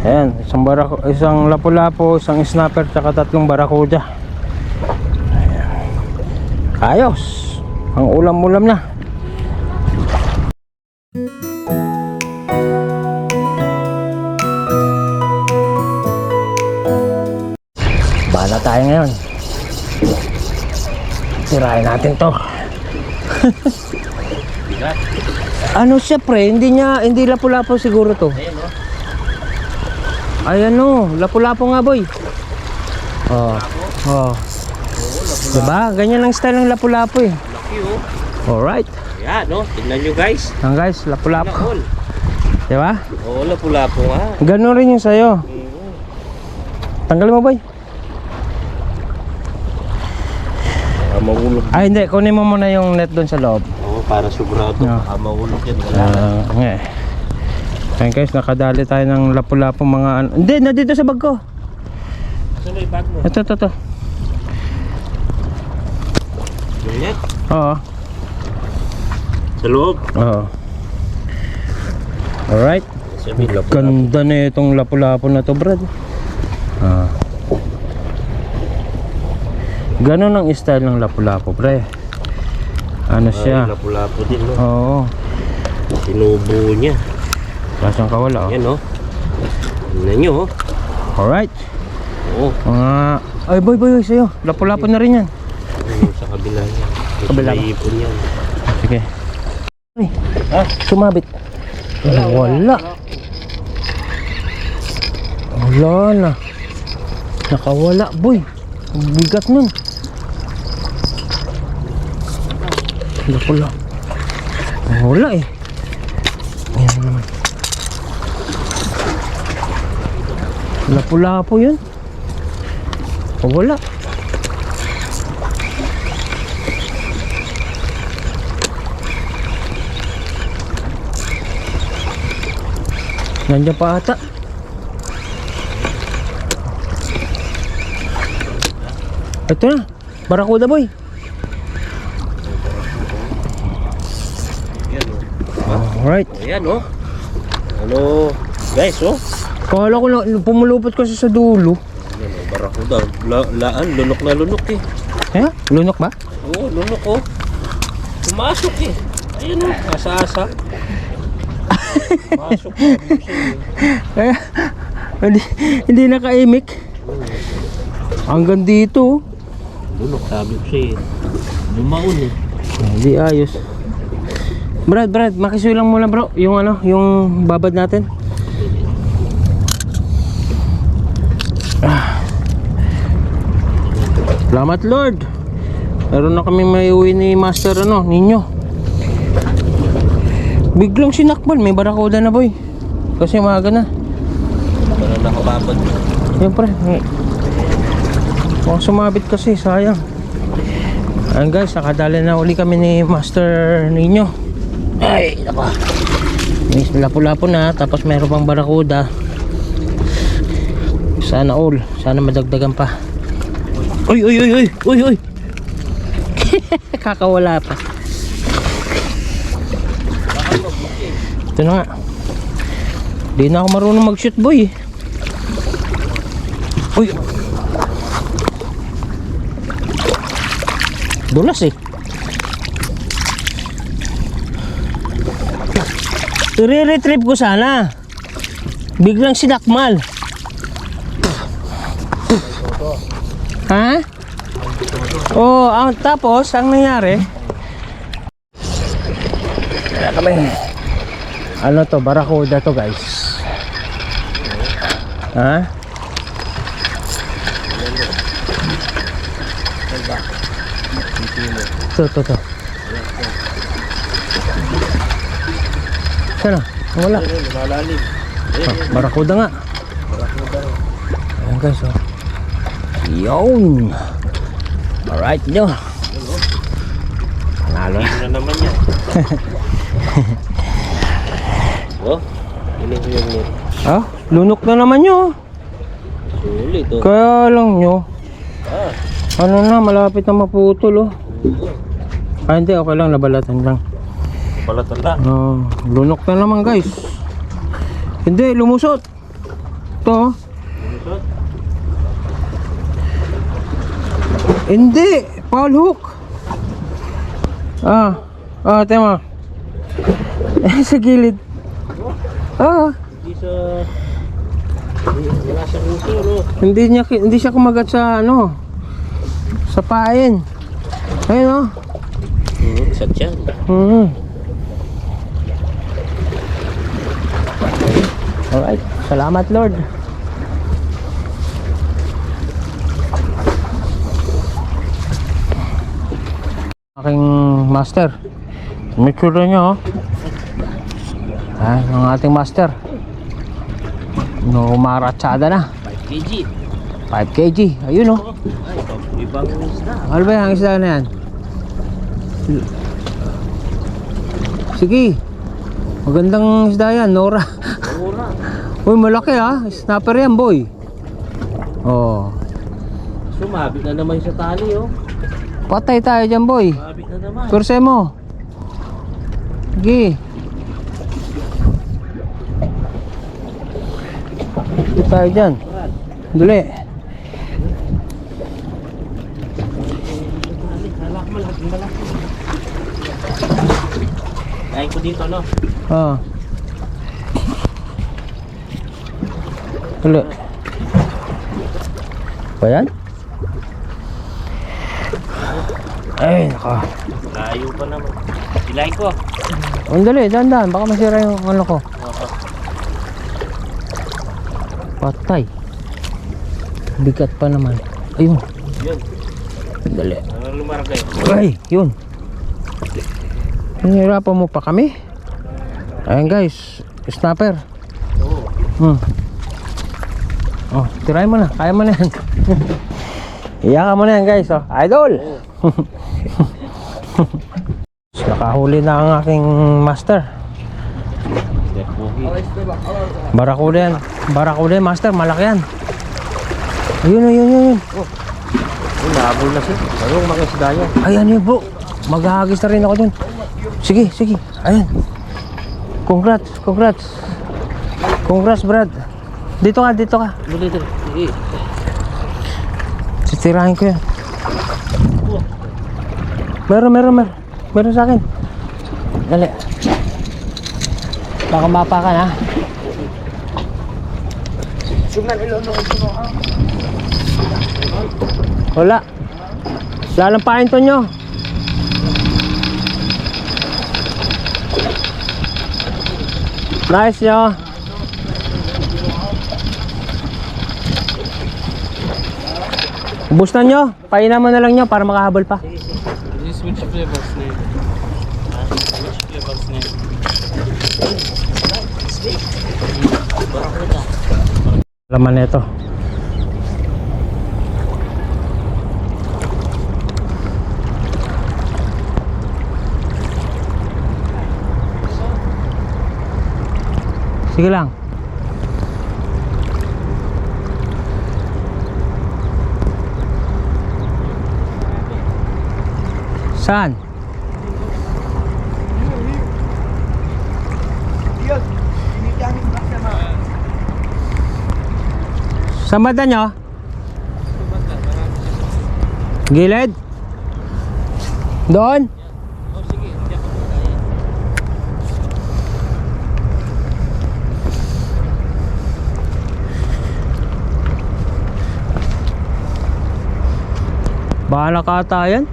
Ayan, isang lapu-lapu, isang snapper, tsaka 3 barakuda. Ayan. Ayos. Ang ulam-ulam na. Bala tayo ngayon. Tirahin natin to. Ano siya pre, hindi lapu-lapu siguro to. Ayan o, lapu-lapu nga boy. Oh. Oh. Diba? Ganyan ang style ng lapu-lapu eh. Laki oh. Alright. Yan no, tignan nyo guys. Yan guys, lapu-lapu. Diba? Oo, lapu-lapu nga. Ganun rin yung sayo. Tanggalin mo boy. Mahulog. Ay hindi, kunin mo muna yung net doon sa loob. Oo, para sigurado. No. Mahulog yan. Wala na. Ayan guys, nakadali tayo ng lapu-lapu mga ano. Hindi, nandito sa bag ko. Saan may bag mo? Ito. Yung net? Oo. Sa loob? Oo. Alright. Sabi, lapu-lapu. Ganda na itong lapu-lapu na to brad. Ganon ang style ng lapu-lapu pre. Ano siya? Lapu-lapu din no? Oo. Sinubo niya. Lasang kawala oh. Yan no? Tignan nyo oh. Alright. Oo. Mga... Ay boy sa'yo. Lapu-lapu na rin yan. Sa kabila niya. Kabila Sa ba? ipon yan. Sige. Ay, Ha? sumabit. Wala. Wala na. Nakawala boy. Ang bigat nun. Lapu-lapu. Wala eh. Ayan naman. Lapu-lapu yun. Wala. Nandiyan pa ata. Ito na. Barakuda boy. Yan oh. Alright. Ayan oh. Ano guys oh. Kala ko na pumulupot kasi sa dulo. Yan oh, barakuda. Laan, lunok na lunok eh. Eh? Lunok ba? Oo, lunok oh. Pumasok eh. Ayun oh, asa-asa. Pasok Eh, hindi nakaimik. Hanggang dito. lunok, sabi ko siya eh. Lumaon eh. Hindi ayos. Brad, makisuyo lang muna bro. Yung ano, yung babad natin. Salamat Lord. Meron na kaming may uwi ni Master ano, ninyo. Biglang sinakbal, may barakuda na boy. Kasi umaga na. Para nakababad. Siyempre, mukhang sumabit kasi, sayang. Ayan guys, nakadali na uli kami ni Master ninyo. Ay, naka. May lapu-lapu na, tapos meron pang barakuda. Sana all, sana madagdagan pa. Uy. Kakawala pa. Ito na nga. Di na ako marunong mag-shoot boy. Uy. Dulas eh. I-retrieve ko sana. Biglang sinakmal. Ha? Oh, tapos ang nangyari, wala kami. Ano to, barakuda to guys. Ha? To. Sana? Wala. Lumalalim. Barakuda nga. Ayan guys oh. Yun. Alright nyo. Panalo Ano naman yan? Oh, ini ko yung net. Ah, lunok na naman nyo. Sulit oh. Kaya lang nyo. Ah, Ano na, malapit na maputol oh. Ah, hindi, okay lang, nabalatan lang. balatan lang. Lunok na naman guys. Hindi, lumusot. To. Lusot. Hindi, foul hook. Tema. Sa gilid. Hindi sa... Wala sa uso, no? Hindi siya kumagat sa ano. Sa pain. Ayun, oh. Sa tiyan. Alright, salamat Lord. Aking master. Make sure nyo, oh. Ang ating master. No, maratsada na. 5 kg. 5 kg. Ayun, oh. Ay, ibang isda. Ano ba yung isda na yan? Sige. Magandang isda yan, Nora. Mura. Uy, malaki ha. Snapper yan, boy. Oh. Sumabit na naman sa tali, oh. Patay tayo dyan, boy. Sumabit na naman. Kurse mo. Sige. Dito tayo dyan. Dali. Halak malaki. Kain ko dito, no? Ah. Dali. Ba yan? Ay, naka. Layo pa naman. Ilay ko. Dali, dahan-dahan. Baka masira yung ano ko. Patay. Bigat pa naman. Ayun. Yun. Dali. Lumaragay. Ay, yun. Hinihirapan mo pa kami. Ayan guys, snapper. Oo. Oh, tirahin mo na. Kaya mo na yan. Iyakan mo na yan guys. Oh. Idol! Nakahuli na ang aking master. Barakuda yan. Barakuda yan, master. Malaki yan. Ayun. Nabol na siya. Ayun, mga isda yan. Ayan yun bro. Maghahagis na rin ako dun. Sige. Ayan. Congrats. Congrats Brad. Dito ka. Dito. Titirahin ko yan. Meron sa akin. Dali. Baka mapakan ha. Wala. Lalampain to nyo. Nice nyo. Ubus na nyo. Painan mo na lang nyo para makahabol pa. Which flavors na yun? Which flavors na yun? Laman nito. Sige lang. Saan? Saan banda nyo? Gilid? Doon? Bahala ka ata yan?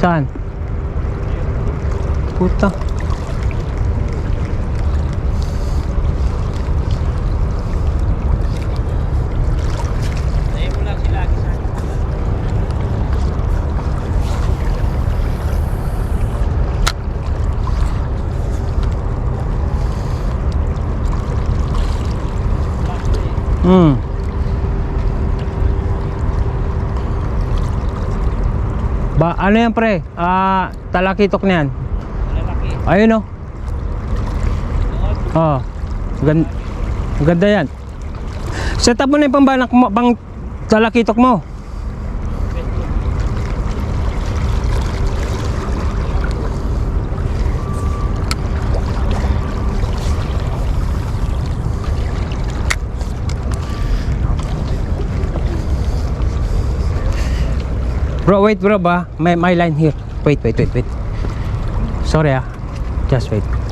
Saan? Puta. Tayo mo lang sila lagi sa akin. Ano yan pre? Talakitok na yan. Lalaki. Ayun o. Oh. Ganda yan. Set up mo na yung pang talakitok mo. Bro, wait bro ba? My line here. Wait. Sorry ah. Just wait.